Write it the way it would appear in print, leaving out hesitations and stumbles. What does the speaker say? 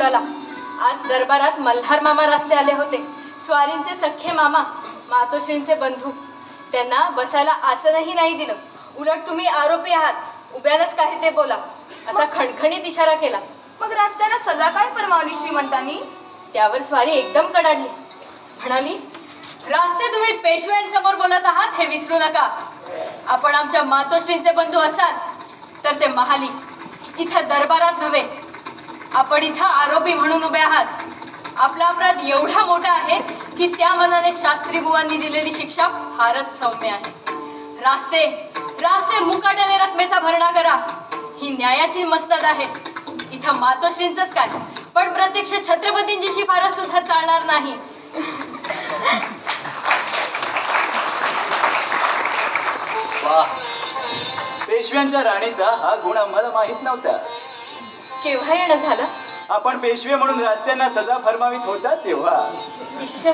चला, आज दरबारात मल्हार मामा रस्ते आले होते. स्वारींचे सख्खे मामा, मातोश्रींचे बंधू. त्यांना बसायला आसनही नाही दिलं. उलट तुम्ही आरोपी आहात, उभ्यानच काही ते बोला असा खणखणीत इशारा केला. मग रस्त्याला सजा काय फरमावली श्रीमंतांनी? त्यावर स्वारी एकदम कडाडली. म्हणाली, रास्ते तुम्ही पेशव्यांसमोर बोलत आहात हे विसरू नका. आपण आमच्या मातोश्रींचे बंधू असाल तर ते महाली, इथं दरबारात नव्हे. आपण इथं आरोपी म्हणून उभे आहात. आपला अपराध एवढा मोठा आहे की त्या मनाने शास्त्री बुवांनी दिलेली शिक्षा फारच सौम्य आहे. रास्ते रास्ते मुकाट्याने रकमेचा भरणा करा, ही न्यायाची मसनद आहे. इथं मातोश्रींचंच काय, पण प्रत्यक्ष छत्रपतींची शिफारस सुद्धा चालणार नाही. पेशव्यांच्या राणीचा हा गुण आम्हाला माहित नव्हता. केव्हा येणं झालं? आपण पेशवे म्हणून रस्त्यांना सजा फरमावीत होता तेव्हा. ईश्वर,